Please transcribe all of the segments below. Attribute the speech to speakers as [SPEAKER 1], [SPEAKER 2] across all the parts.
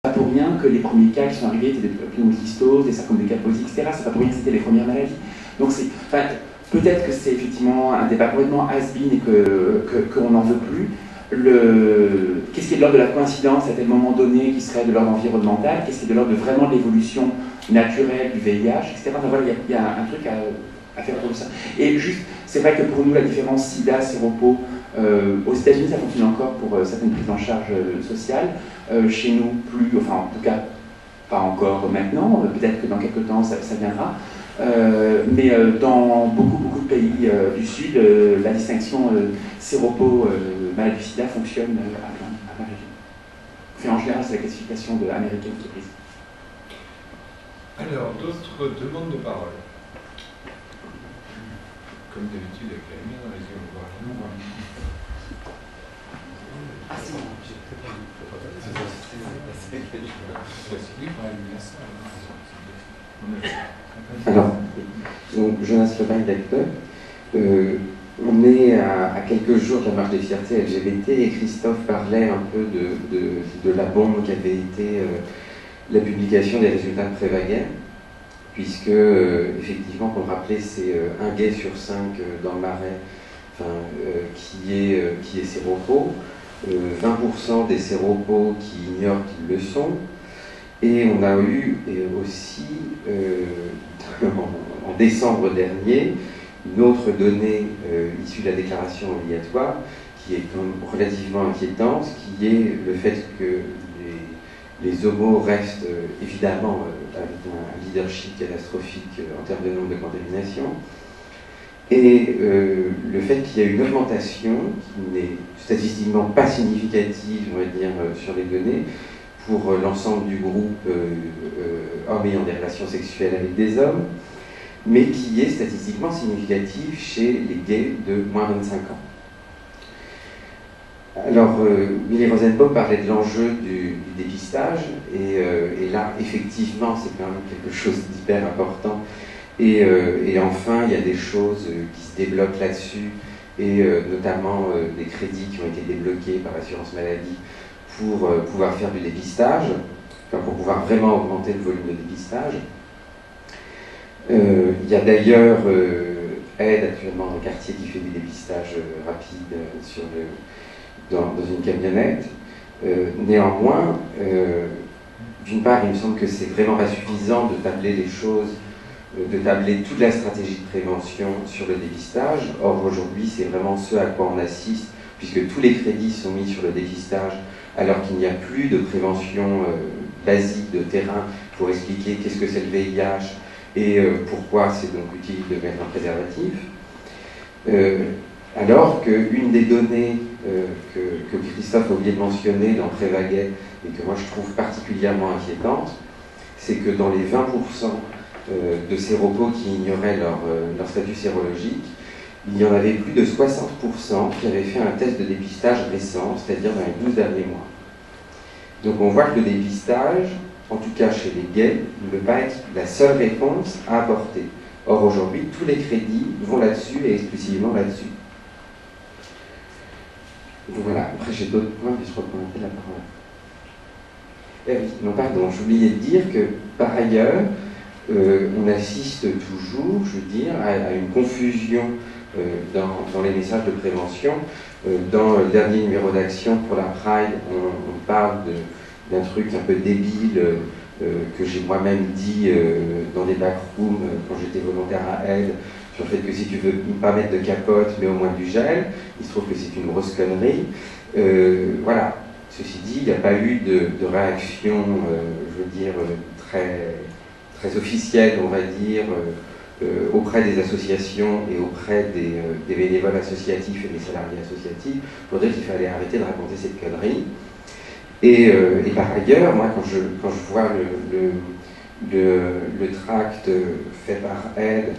[SPEAKER 1] pas pour rien que les premiers cas qui sont arrivés étaient des pneumocystoses, des sarcomes de Kaposi, etc. C'est pas pour rien que c'était les premières maladies. Donc c'est, enfin, peut-être que c'est effectivement un débat complètement has-been et qu'on n'en veut plus. Qu'est-ce qui est de l'ordre de la coïncidence à tel moment donné qui serait de l'ordre environnemental? Qu'est-ce qui est de l'ordre de vraiment de l'évolution naturelle du VIH, etc. Enfin, voilà, il y a un truc à faire autour de ça. Et juste, c'est vrai que pour nous, la différence SIDA, séropo, aux États-Unis, ça fonctionne encore pour certaines prises en charge sociales. Chez nous, plus, enfin en tout cas, pas encore maintenant, peut-être que dans quelques temps ça viendra. Mais dans beaucoup de pays du Sud, la distinction séropo-maladie du sida fonctionne à plein régime. Enfin, en général, c'est la classification américaine qui est prise.
[SPEAKER 2] Alors, d'autres demandes de parole? Comme d'habitude, avec la lumière dans les yeux, on voit.
[SPEAKER 1] Ah, c'est bon.
[SPEAKER 3] Alors, donc, Jonas Lebaille d'acteur. On est à quelques jours de la marche des fiertés LGBT et Christophe parlait un peu de la bombe qui avait été la publication des résultats de Prévaguet, puisque effectivement, pour le rappeler, c'est un gay sur 5 dans le Marais qui est séropo, 20% des séropos qui ignorent qu'ils le sont, et on a eu aussi en décembre dernier une autre donnée issue de la déclaration obligatoire qui est quand même relativement inquiétante, qui est le fait que les homos restent évidemment avec un leadership catastrophique en termes de nombre de contaminations, et le fait qu'il y a une augmentation qui n'est statistiquement pas significative, on va dire, sur les données, pour l'ensemble du groupe hommes ayant des relations sexuelles avec des hommes, mais qui est statistiquement significative chez les gays de moins de 25 ans. Alors, Willy Rosenbaum parlait de l'enjeu du dépistage, et là, effectivement, c'est quand même quelque chose d'hyper important. Et enfin, il y a des choses qui se débloquent là-dessus, et notamment des crédits qui ont été débloqués par l'assurance maladie pour pouvoir faire du dépistage, enfin, pour pouvoir vraiment augmenter le volume de dépistage. Il y a d'ailleurs Aide actuellement dans le quartier qui fait du dépistage rapide dans une camionnette. Néanmoins, d'une part, il me semble que c'est vraiment pas suffisant de tabler les choses, de tabler toute la stratégie de prévention sur le dépistage. Or, aujourd'hui, c'est vraiment ce à quoi on assiste, puisque tous les crédits sont mis sur le dépistage, alors qu'il n'y a plus de prévention basique de terrain pour expliquer qu'est-ce que c'est le VIH et pourquoi c'est donc utile de mettre un préservatif. Alors qu'une des données que Christophe a oublié de mentionner dans Prévaguet, et que moi je trouve particulièrement inquiétante, c'est que dans les 20% de séropos qui ignoraient leur statut sérologique, il y en avait plus de 60% qui avaient fait un test de dépistage récent, c'est-à-dire dans les 12 derniers mois. Donc on voit que le dépistage, en tout cas chez les gays, ne peut pas être la seule réponse à apporter. Or aujourd'hui, tous les crédits vont là-dessus et exclusivement là-dessus. Voilà, après j'ai d'autres points, mais je reprendrai la parole. Oui, non, pardon, j'oubliais de dire que par ailleurs, on assiste toujours, je veux dire, à une confusion dans les messages de prévention. Dans le dernier numéro d'Action pour la Pride, on parle d'un truc un peu débile que j'ai moi-même dit dans des backrooms quand j'étais volontaire à Aide, sur le fait que si tu veux pas mettre de capote, mais au moins du gel. Il se trouve que c'est une grosse connerie. Voilà. Ceci dit, il n'y a pas eu de réaction, je veux dire, très officielle, on va dire, auprès des associations et auprès des bénévoles associatifs et des salariés associatifs pour dire qu'il fallait arrêter de raconter cette connerie. Et par ailleurs, moi, quand je vois le tract fait par Aide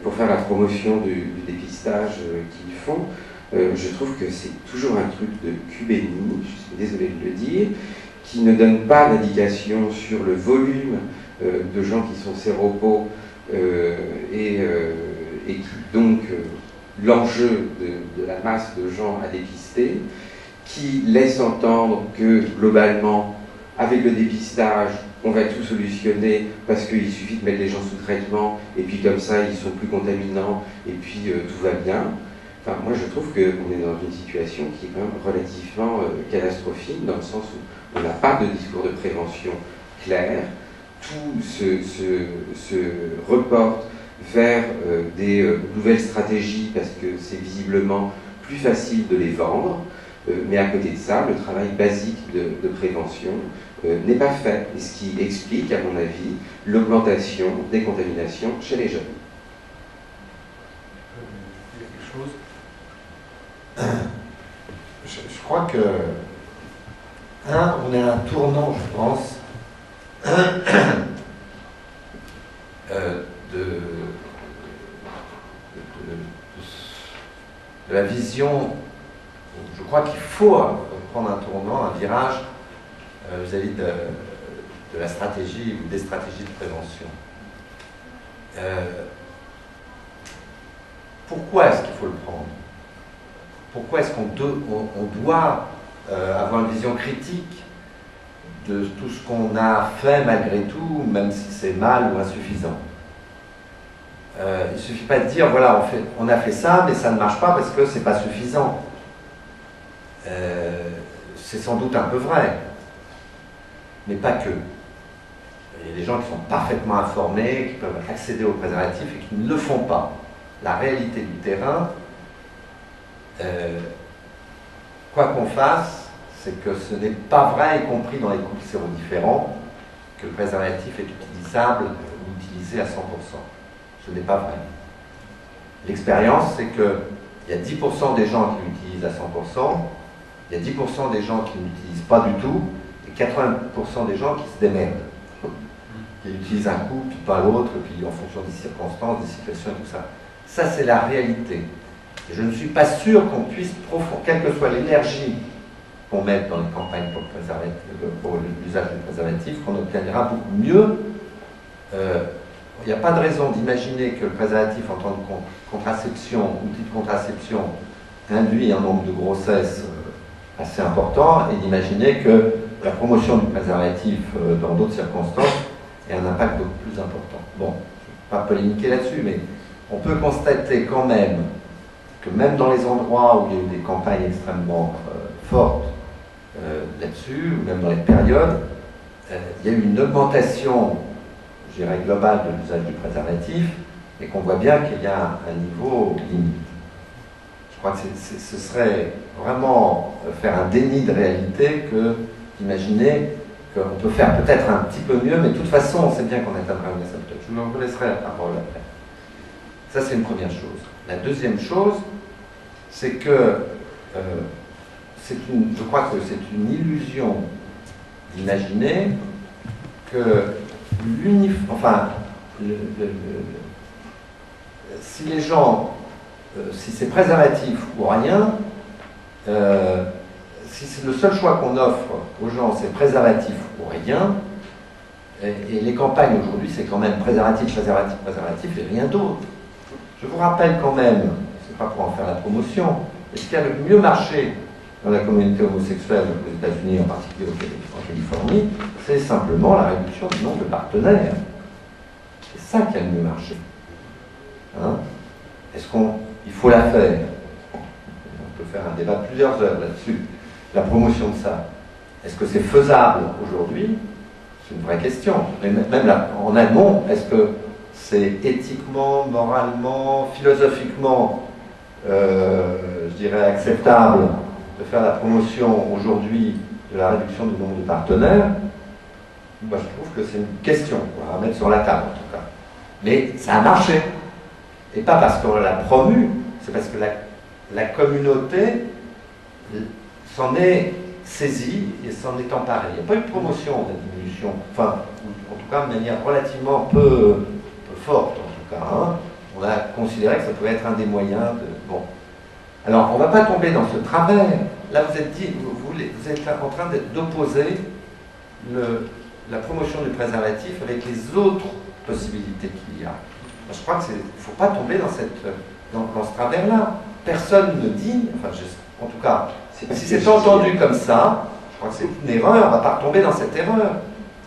[SPEAKER 3] pour faire la promotion du dépistage qu'ils font, je trouve que c'est toujours un truc de cubénie, je suis désolé de le dire, qui ne donne pas d'indication sur le volume de gens qui sont séropos et qui donc l'enjeu de la masse de gens à dépister, qui laisse entendre que globalement avec le dépistage, on va tout solutionner parce qu'il suffit de mettre les gens sous traitement et puis comme ça ils sont plus contaminants et puis tout va bien. Enfin, moi je trouve qu'on est dans une situation qui est quand même relativement catastrophique dans le sens où on n'a pas de discours de prévention clair, tout se reporte vers des nouvelles stratégies parce que c'est visiblement plus facile de les vendre, mais à côté de ça, le travail basique de prévention n'est pas fait, et ce qui explique, à mon avis, l'augmentation des contaminations chez les jeunes.
[SPEAKER 4] Quelque chose. Je crois que, on est à un tournant, je pense, de la vision. Je crois qu'il faut prendre un tournant, un virage vis-à-vis de la stratégie ou des stratégies de prévention. Pourquoi est-ce qu'il faut le prendre? Pourquoi est-ce qu'on doit avoir une vision critique de tout ce qu'on a fait malgré tout, même si c'est mal ou insuffisant? Il ne suffit pas de dire, voilà, on a fait ça, mais ça ne marche pas parce que c'est pas suffisant. C'est sans doute un peu vrai, mais pas que. Il y a des gens qui sont parfaitement informés, qui peuvent accéder aux préservatifs et qui ne le font pas. La réalité du terrain, quoi qu'on fasse, c'est que ce n'est pas vrai, y compris dans les couples sérodifférents, que le préservatif est utilisable ou utilisé à 100%. Ce n'est pas vrai. L'expérience, c'est qu'il y a 10% des gens qui l'utilisent à 100%, il y a 10% des gens qui ne l'utilisent pas du tout, et 80% des gens qui se démerdent. Qui utilisent un coup, puis pas l'autre, puis en fonction des circonstances, des situations et tout ça. Ça, c'est la réalité. Et je ne suis pas sûr qu'on puisse, quelle que soit l'énergie qu'on mette dans les campagnes pour l'usage du préservatif, qu'on obtiendra beaucoup mieux. Il n'y a pas de raison d'imaginer que le préservatif en tant que contraception, outil de contraception, induit un nombre de grossesses assez important, et d'imaginer que la promotion du préservatif dans d'autres circonstances ait un impact beaucoup plus important. Bon, je ne vais pas polémiquer là-dessus, mais on peut constater quand même que même dans les endroits où il y a eu des campagnes extrêmement fortes là-dessus, ou même dans les périodes, il y a eu une augmentation, je dirais, globale de l'usage du préservatif, et qu'on voit bien qu'il y a un niveau limite. Je crois que ce serait vraiment faire un déni de réalité que d'imaginer qu'on peut faire peut-être un petit peu mieux, mais de toute façon, on sait bien qu'on atteindra une asymptote. Je vous laisserai la parole après. Ça, c'est une première chose. La deuxième chose, c'est que je crois que c'est une illusion d'imaginer que si les gens, si c'est préservatif ou rien, si c'est le seul choix qu'on offre aux gens, c'est préservatif ou rien, et les campagnes aujourd'hui, c'est quand même préservatif, préservatif, préservatif et rien d'autre. Je vous rappelle quand même, c'est pas pour en faire la promotion, mais ce qui a le mieux marché dans la communauté homosexuelle aux États-Unis, en particulier en Californie, c'est simplement la réduction du nombre de partenaires. C'est ça qui a le mieux marché. Hein? Il faut la faire. On peut faire un débat de plusieurs heures là-dessus. La promotion de ça. Est-ce que c'est faisable aujourd'hui? C'est une vraie question. Mais même là, en amont, est-ce que c'est éthiquement, moralement, philosophiquement, je dirais, acceptable de faire la promotion aujourd'hui de la réduction du nombre de partenaires? Moi, je trouve que c'est une question à mettre sur la table, en tout cas. Mais ça a marché. Et pas parce qu'on l'a promu, c'est parce que la communauté s'en est saisie et s'en est emparée. Il n'y a pas eu de promotion de la diminution, enfin, en tout cas de manière relativement peu forte, en tout cas. Hein. On a considéré que ça pouvait être un des moyens de... Bon. Alors, on ne va pas tomber dans ce travers. Là, vous êtes en train d'opposer la promotion du préservatif avec les autres possibilités qu'il y a. Je crois qu'il ne faut pas tomber dans ce travers-là. Personne ne dit, enfin, en tout cas, si c'est entendu comme ça, je crois que c'est une erreur, on ne va pas retomber dans cette erreur,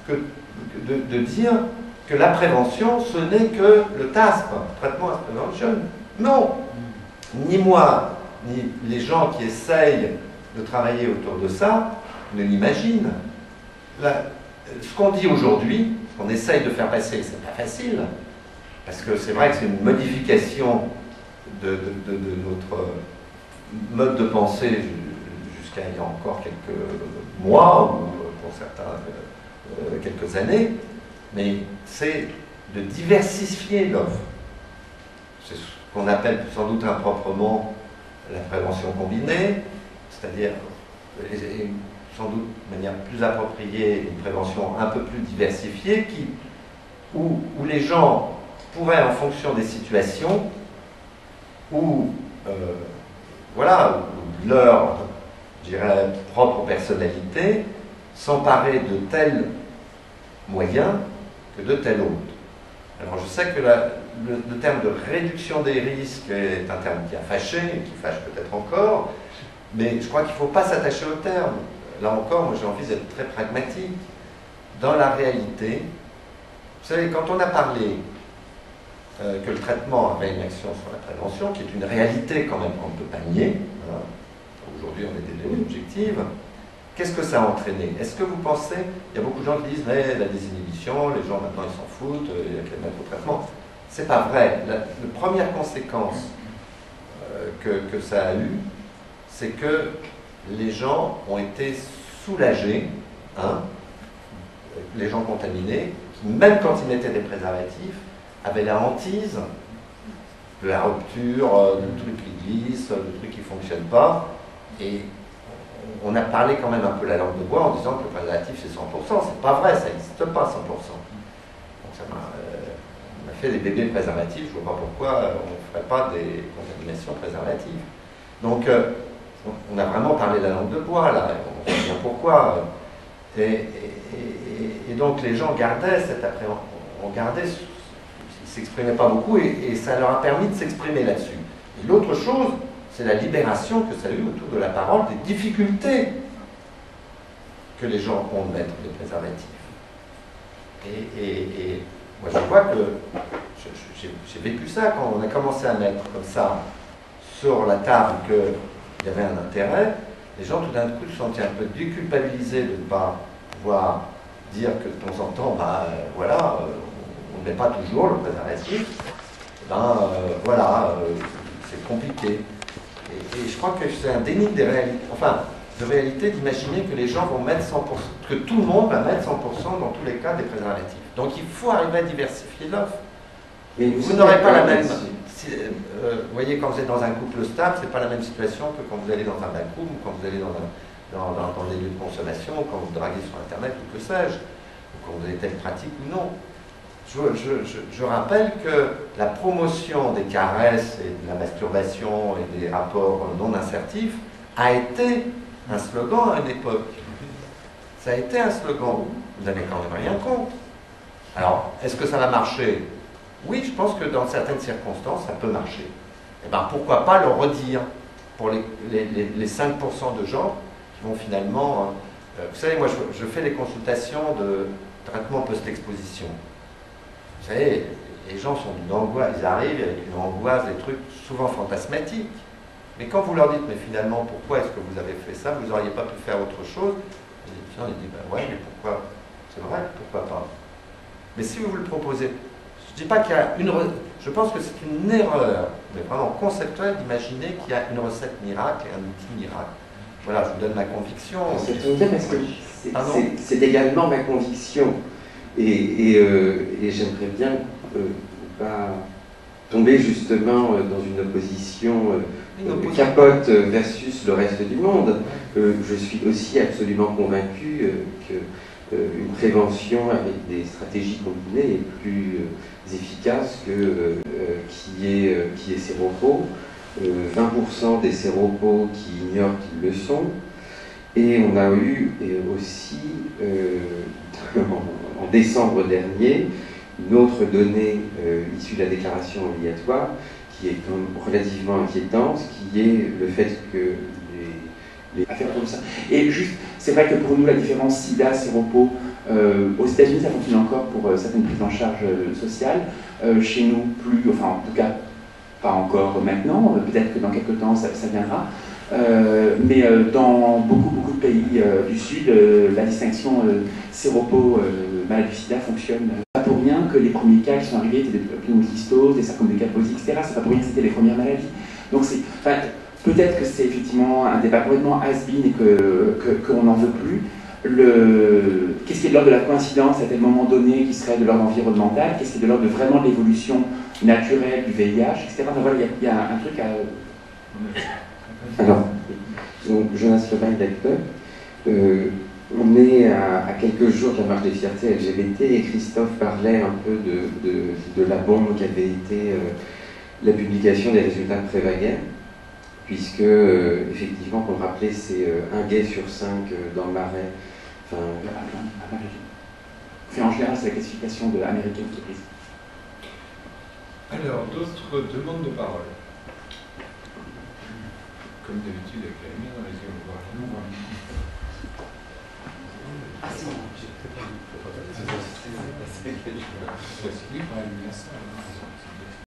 [SPEAKER 4] de dire que la prévention, ce n'est que le TASP, traitement as prevention. Non, ni moi, ni les gens qui essayent de travailler autour de ça ne l'imaginent. Ce qu'on dit aujourd'hui, ce qu'on essaye de faire passer, c'est pas facile, parce que c'est vrai que c'est une modification de notre mode de pensée jusqu'à il y a encore quelques mois, ou pour certains quelques années, mais c'est de diversifier l'offre. C'est ce qu'on appelle sans doute improprement la prévention combinée, c'est-à-dire sans doute de manière plus appropriée une prévention un peu plus diversifiée où les gens pourraient, en fonction des situations, ou voilà, leur, je dirais, propre personnalité, s'emparer de tels moyens que de tels autres. Alors je sais que le terme de réduction des risques est un terme qui a fâché, et qui fâche peut-être encore, mais je crois qu'il ne faut pas s'attacher au terme. Là encore, moi j'ai envie d'être très pragmatique. Dans la réalité, vous savez, quand on a parlé que le traitement avait une action sur la prévention, qui est une réalité quand même qu'on ne peut pas nier, hein. Aujourd'hui on est des données objectives, qu'est-ce que ça a entraîné? Est-ce que vous pensez, il y a beaucoup de gens qui disent mais la désinhibition, les gens maintenant ils s'en foutent, il y a qu'à les mettre au traitement. C'est pas vrai. La première conséquence que ça a eu, c'est que les gens ont été soulagés, hein, les gens contaminés, qui même quand ils mettaient des préservatifs, avaient la hantise de la rupture, du truc qui glisse, du truc qui ne fonctionne pas. Et on a parlé quand même un peu la langue de bois en disant que le préservatif c'est 100%. C'est pas vrai, ça n'existe pas 100%. Donc ça on a fait des bébés préservatifs, je ne vois pas pourquoi on ne ferait pas des contaminations préservatives. Donc on a vraiment parlé la langue de bois là, on sait bien pourquoi. Et donc les gens gardaient cette appréhension, ils ne s'exprimaient pas beaucoup et ça leur a permis de s'exprimer là-dessus. Et l'autre chose, c'est la libération que ça a eu autour de la parole, des difficultés que les gens ont de mettre des préservatifs. Et moi je vois que j'ai vécu ça quand on a commencé à mettre comme ça sur la table qu'il y avait un intérêt, les gens tout d'un coup se sentaient un peu déculpabilisés de ne pas pouvoir dire que de temps en temps, voilà, on ne met pas toujours le préservatif, voilà, c'est compliqué. Et je crois que c'est un déni de réalité d'imaginer que les gens vont mettre 100%, que tout le monde va mettre 100% dans tous les cas des préservatifs. Donc il faut arriver à diversifier l'offre. Vous n'aurez pas la même... vous voyez, quand vous êtes dans un couple stable, c'est pas la même situation que quand vous allez dans un backroom, ou quand vous allez dans des lieux de consommation, ou quand vous draguez sur Internet, ou que sais-je, ou quand vous avez telle pratique ou non. Je rappelle que la promotion des caresses et de la masturbation et des rapports non assertifs a été un slogan à une époque. Ça a été un slogan. Vous n'avez quand même rien contre. Alors, est-ce que ça va marcher? Oui, je pense que dans certaines circonstances, ça peut marcher. Et bien, pourquoi pas le redire pour les 5% de gens qui vont finalement... vous savez, moi, je fais des consultations de traitement post-exposition. Vous savez, les gens sont d'une angoisse, ils arrivent avec une angoisse, des trucs souvent fantasmatiques. Mais quand vous leur dites, mais finalement, pourquoi est-ce que vous avez fait ça? Vous n'auriez pas pu faire autre chose? Et les gens, ils disent, ben ouais, mais pourquoi? C'est vrai, pourquoi pas? Mais si vous le proposez, je ne dis pas qu'il y a une... Je pense que c'est une erreur, mais vraiment conceptuelle, d'imaginer qu'il y a une recette miracle et un outil miracle. Voilà, je vous donne ma conviction.
[SPEAKER 3] Ça tombe bien parce que c'est également ma conviction. Et j'aimerais bien pas tomber justement dans une opposition capote versus le reste du monde. Je suis aussi absolument convaincu qu'une prévention avec des stratégies combinées est plus efficace que qui est séropos. 20% des séropos qui ignorent qu'ils le sont. Et on a eu aussi, en décembre dernier, une autre donnée issue de la déclaration obligatoire qui est quand même relativement inquiétante, qui est le fait que
[SPEAKER 1] à faire pour ça. Et juste, c'est vrai que pour nous, la différence SIDA, séropo, aux États-Unis, ça fonctionne encore pour certaines prises en charge sociales. Chez nous, plus, enfin en tout cas, pas encore maintenant, peut-être que dans quelques temps, ça viendra. Mais dans beaucoup de pays du Sud, la distinction séropo-maladie du sida fonctionne. Pas pour rien que les premiers cas qui sont arrivés étaient des pneumocystoses, des sarcomes de Kaposi, etc. C'est pas pour rien que c'était les premières maladies. Donc c'est, enfin, peut-être que c'est effectivement un débat complètement has-been et qu'on n'en veut plus. Qu'est-ce qui est de l'ordre de la coïncidence à tel moment donné qui serait de l'ordre environnemental? Qu'est-ce qui est de l'ordre de vraiment de l'évolution naturelle du VIH, etc. Enfin, voilà, il y a un truc à...
[SPEAKER 3] Alors, donc, Jonas Lebaille d'acteur, on est à quelques jours de la marche des fiertés LGBT et Christophe parlait un peu de la bombe qui avait été la publication des résultats de Prévaguet, puisque effectivement, pour le rappeler, c'est un gay sur 5 dans le Marais. Enfin,
[SPEAKER 1] en général, c'est la classification américaine qui est prise.
[SPEAKER 2] Alors, d'autres demandes de parole? Comme d'habitude, avec la lumière dans les yeux, on voit rien.
[SPEAKER 1] Ah, c'est bon,
[SPEAKER 2] C'est facile, il faudrait allumer ça.